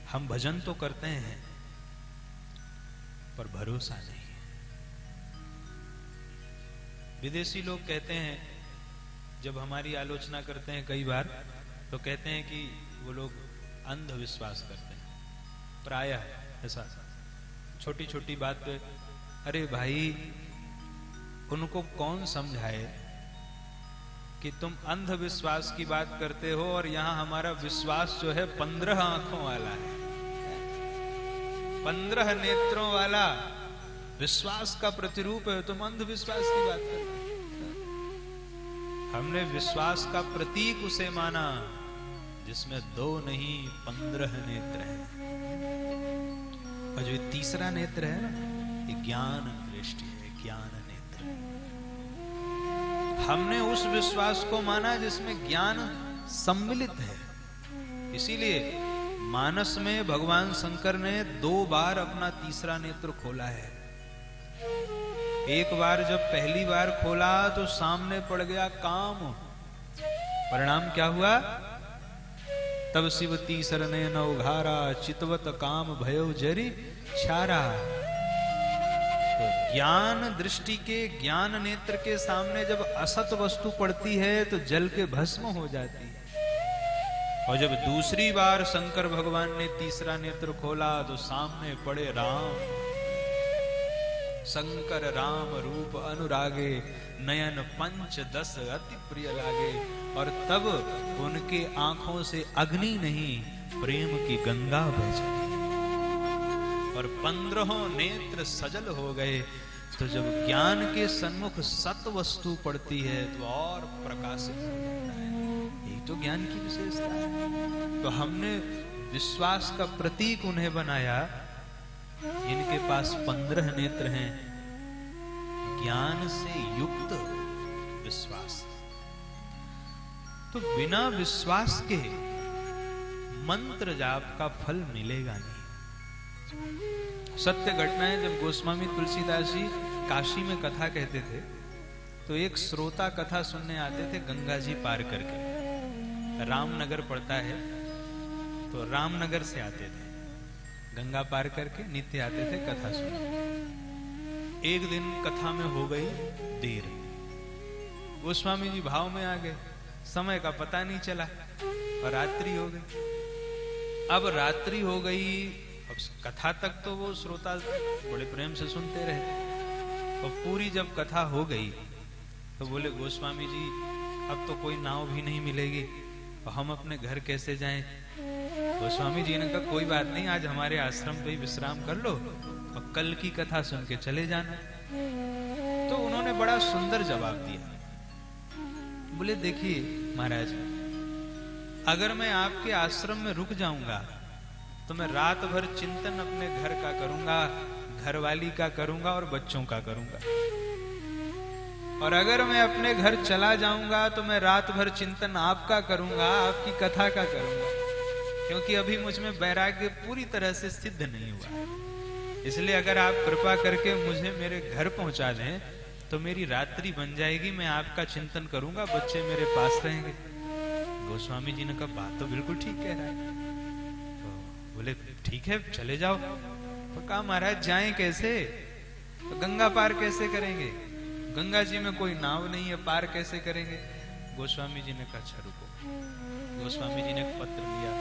हम भजन तो करते हैं पर भरोसा नहीं है। विदेशी लोग कहते हैं, जब हमारी आलोचना करते हैं कई बार, तो कहते हैं कि वो लोग अंधविश्वास करते हैं। प्रायः ऐसा छोटी छोटी बात पे, अरे भाई उनको कौन समझाए कि तुम अंधविश्वास की बात करते हो और यहां हमारा विश्वास जो है 15 आंखों वाला है, 15 नेत्रों वाला विश्वास का प्रतिरूप है, तुम अंधविश्वास की बात करते हो। हमने विश्वास का प्रतीक उसे माना जिसमें 2 नहीं 15 नेत्र हैं। और जो तीसरा नेत्र है ना, ये ज्ञान दृष्टि है, ज्ञान नेत्र। हमने उस विश्वास को माना जिसमें ज्ञान सम्मिलित है। इसीलिए मानस में भगवान शंकर ने 2 बार अपना तीसरा नेत्र खोला है। एक बार जब पहली बार खोला तो सामने पड़ गया काम, परिणाम क्या हुआ? तब शिव तीसर ने न उघारा, चितवत काम भयो जरी छारा। तो ज्ञान दृष्टि के, ज्ञान नेत्र के सामने जब असत वस्तु पड़ती है तो जल के भस्म हो जाती है। और जब दूसरी बार शंकर भगवान ने तीसरा नेत्र खोला तो सामने पड़े राम। शंकर राम रूप अनुरागे, नयन पंच दस अति प्रिय लागे। और तब उनके आंखों से अग्नि नहीं, प्रेम की गंगा बह चली और 15 नेत्र सजल हो गए। तो जब ज्ञान के सन्मुख सत वस्तु पड़ती है तो और प्रकाशित हो जाता है। यही तो ज्ञान की विशेषता है। तो हमने विश्वास का प्रतीक उन्हें बनाया जिनके पास 15 नेत्र हैं, ज्ञान से युक्त विश्वास। तो बिना विश्वास के मंत्र जाप का फल मिलेगा नहीं। सत्य घटना है, जब गोस्वामी तुलसीदास जी काशी में कथा कहते थे तो एक श्रोता कथा सुनने आते थे गंगा जी पार करके। रामनगर पड़ता है तो रामनगर से आते थे, गंगा पार करके नित्य आते थे कथा सुनने। एक दिन कथा में हो गई देर, गोस्वामी जी भाव में आ गए, समय का पता नहीं चला और रात्रि हो गई। अब रात्रि हो गई, अब कथा तक तो वो श्रोता बड़े प्रेम से सुनते रहे और पूरी जब कथा हो गई तो बोले गोस्वामी जी अब तो कोई नाव भी नहीं मिलेगी और हम अपने घर कैसे जाएं? गोस्वामी जी ने कहा कोई बात नहीं, आज हमारे आश्रम पे ही विश्राम कर लो और कल की कथा सुन के चले जाना। तो उन्होंने बड़ा सुंदर जवाब दिया। बोले देखिए महाराज, अगर मैं आपके आश्रम में रुक जाऊंगा तो मैं रात भर चिंतन अपने घर का करूंगा, घरवाली का करूंगा और बच्चों का करूंगा। और अगर मैं अपने घर चला जाऊंगा तो मैं रात भर चिंतन आपका करूंगा, आपकी कथा का करूंगा, क्योंकि अभी मुझ में वैराग्य पूरी तरह से सिद्ध नहीं हुआ। इसलिए अगर आप कृपा करके मुझे मेरे घर पहुंचा दें तो मेरी रात्रि बन जाएगी, मैं आपका चिंतन करूंगा, बच्चे मेरे पास रहेंगे। गोस्वामी जी ने कहा बात तो बिल्कुल ठीक कह रहा है। तो बोले ठीक है चले जाओ। तो कहा महाराज जाएं कैसे? तो गंगा पार कैसे करेंगे? गंगा जी में कोई नाव नहीं है, पार कैसे करेंगे? गोस्वामी जी ने कहा अच्छा रुको। गोस्वामी जी ने एक पत्र लिया,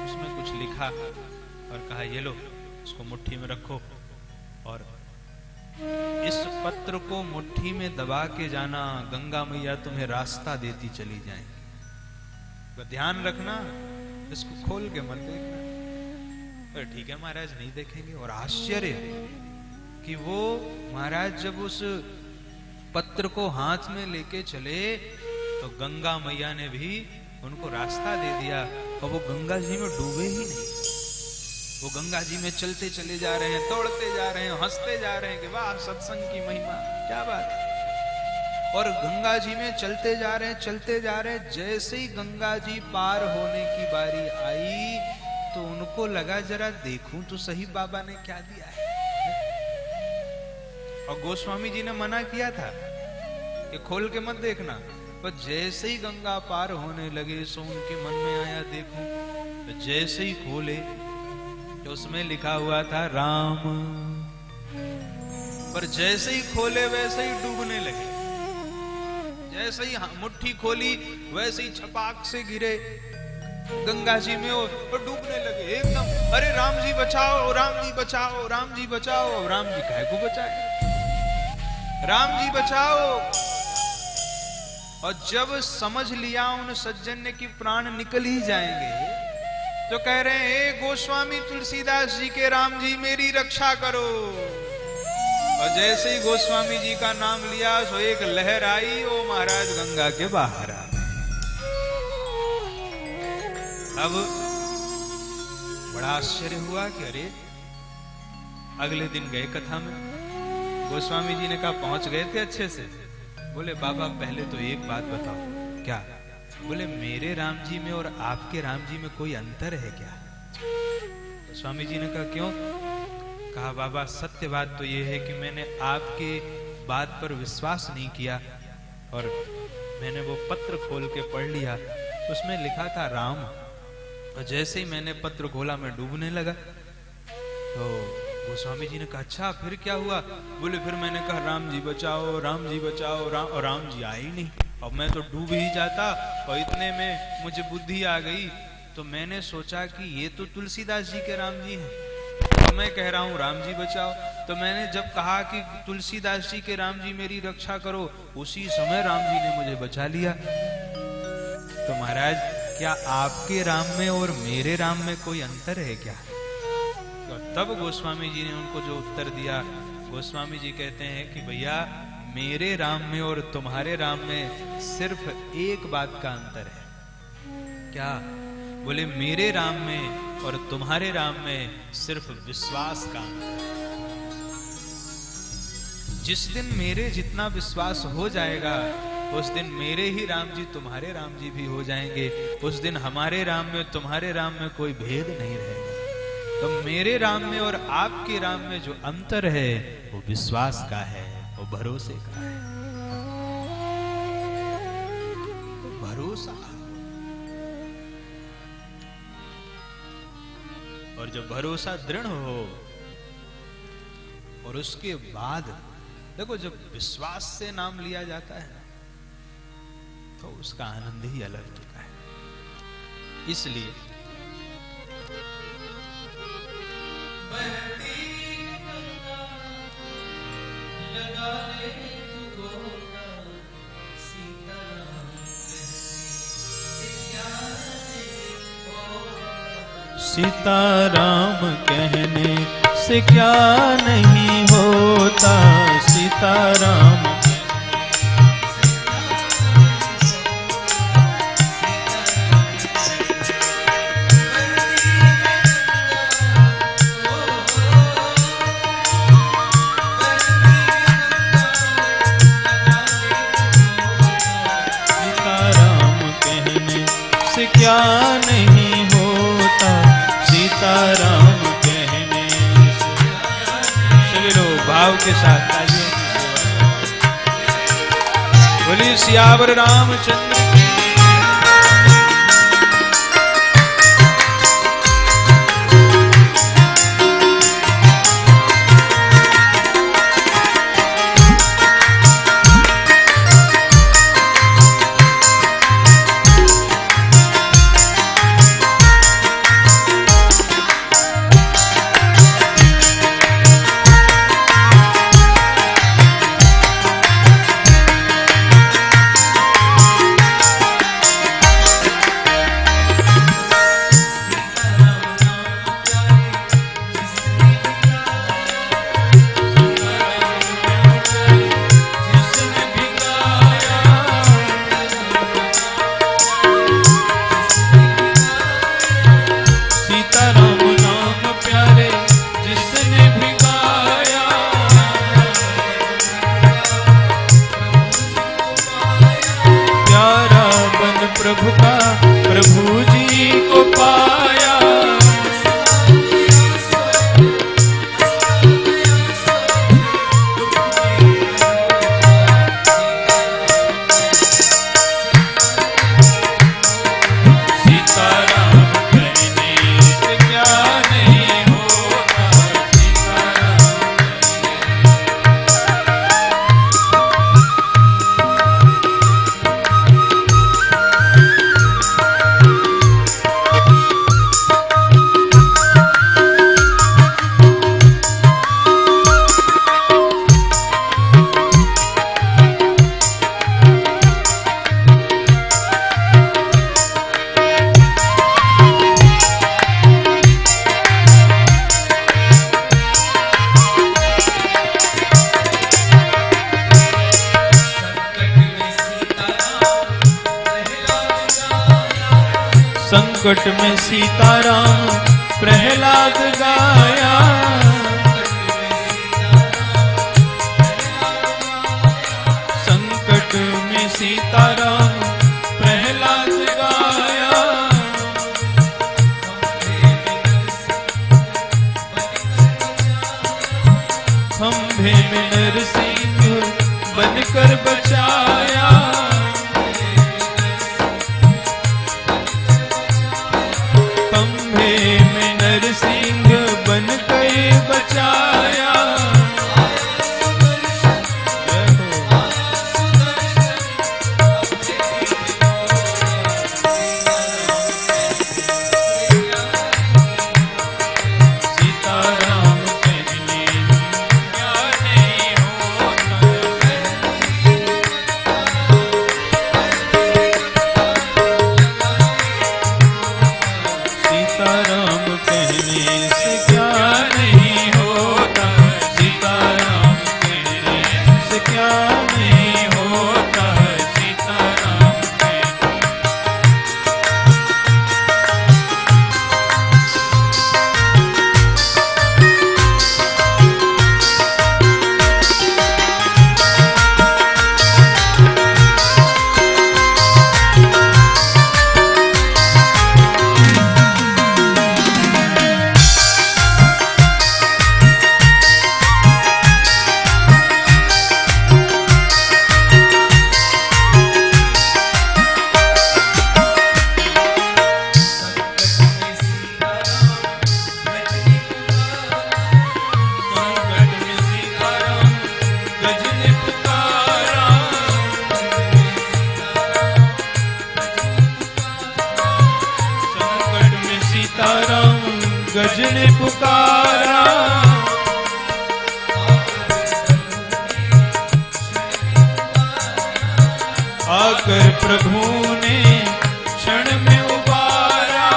उसमें कुछ लिखा और कहा ये लो, इसको मुट्ठी में रखो और इस पत्र को मुट्ठी में दबा के जाना, गंगा मैया तुम्हें रास्ता देती चली जाएंगी। तो ध्यान रखना, इसको खोल के मत देखना। तो ठीक है महाराज नहीं देखेंगे। और आश्चर्य कि वो महाराज जब उस पत्र को हाथ में लेके चले तो गंगा मैया ने भी उनको रास्ता दे दिया और वो गंगा जी में डूबे ही नहीं। वो गंगा जी में चलते चले जा रहे हैं, दौड़ते जा रहे हैं, हंसते जा रहे हैं कि वाह सत्संग की महिमा, क्या बात है। और गंगा जी में चलते जा रहे हैं, चलते जा रहे हैं। जैसे ही गंगा जी पार होने की बारी आई तो उनको लगा जरा देखूं तो सही बाबा ने क्या दिया है। और गोस्वामी जी ने मना किया था कि खोल के मत देखना, पर जैसे ही गंगा पार होने लगे सो उनके मन में आया देखूं, तो जैसे ही खोले तो उसमें लिखा हुआ था राम, पर जैसे ही खोले वैसे ही डूबने लगे। जैसे ही मुट्ठी खोली वैसे ही छपाक से गिरे गंगा जी में और डूबने लगे एकदम। अरे राम जी बचाओ, राम जी बचाओ, राम जी बचाओ। राम जी काहे को बचाए, राम जी बचाओ। और जब समझ लिया उन सज्जन ने कि प्राण निकल ही जाएंगे, तो कह रहे हैं हे गोस्वामी तुलसीदास जी के राम जी मेरी रक्षा करो। और जैसे ही गोस्वामी जी का नाम लिया सो एक लहर आई, ओ महाराज गंगा के बाहर आ। अब बड़ा आश्चर्य हुआ कि अरे, अगले दिन गए कथा में, गोस्वामी जी ने कहा पहुंच गए थे अच्छे से? बोले बाबा पहले तो एक बात बताओ। क्या? बोले मेरे राम जी में और आपके राम जी में कोई अंतर है क्या? तो स्वामी जी ने कहा क्यों? कहा बाबा सत्य बात तो ये है कि मैंने आपके बात पर विश्वास नहीं किया और मैंने वो पत्र खोल के पढ़ लिया, उसमें लिखा था राम। और जैसे ही मैंने पत्र खोला मैं डूबने लगा। तो गोस्वामी जी ने कहा अच्छा फिर क्या हुआ? बोले फिर मैंने कहा राम जी बचाओ, राम जी बचाओ, और राम जी आए ही नहीं। अब मैं तो डूब ही जाता। और इतने में मुझे बुद्धि आ गई, तो मैंने सोचा कि ये तो तुलसीदास जी के राम जी हैं, तो मैं कह रहा हूँ राम जी बचाओ। तो मैंने जब कहा कि तुलसीदास जी के राम जी मेरी रक्षा करो, उसी समय राम जी ने मुझे बचा लिया। तो महाराज क्या आपके राम में और मेरे राम में कोई अंतर है क्या? तो तब गोस्वामी जी ने उनको जो उत्तर दिया, गोस्वामी जी कहते हैं कि भैया मेरे राम में और तुम्हारे राम में सिर्फ एक बात का अंतर है। क्या? बोले मेरे राम में और तुम्हारे राम में सिर्फ विश्वास का अंतर है। जिस दिन मेरे जितना विश्वास हो जाएगा उस दिन मेरे ही राम जी तुम्हारे राम जी भी हो जाएंगे। उस दिन हमारे राम में तुम्हारे राम में कोई भेद नहीं रहेगा। तो मेरे राम में और आपके राम में जो अंतर है वो विश्वास का है, वो भरोसे का है। भरोसा। और जब भरोसा दृढ़ हो और उसके बाद देखो जब विश्वास से नाम लिया जाता है तो उसका आनंद ही अलग होता है। इसलिए सीताराम कहने से क्या नहीं होता, सीताराम क्या नहीं होता, सीताराम कहने। सभी लोग भाव के साथ बोलिए सियावर रामचंद्र। प्रभु का प्रभु जी को पाया। संकट में सीताराम प्रहलाद गाया, संकट में सीताराम प्रहलाद गाया, खंभे में नरसिंह बनकर बचाया, खंभे में नरसिंह बनकर बचाया, गज ने पुकारा, आकर प्रभु ने क्षण में उबारा,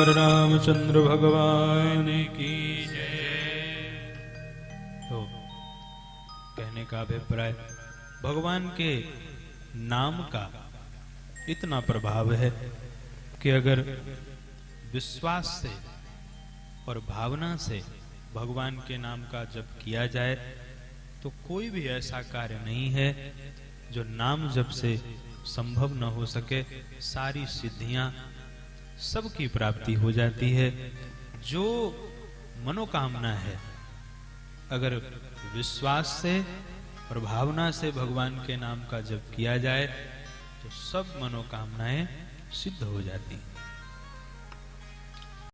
रामचंद्र भगवान की जय। तो कहने का अभिप्राय, भगवान के नाम का इतना प्रभाव है कि अगर विश्वास से और भावना से भगवान के नाम का जप किया जाए तो कोई भी ऐसा कार्य नहीं है जो नाम जप से संभव न हो सके। सारी सिद्धियां सबकी प्राप्ति हो जाती है। जो मनोकामना है अगर विश्वास से और भावना से भगवान के नाम का जप किया जाए तो सब मनोकामनाएं सिद्ध हो जाती हैं।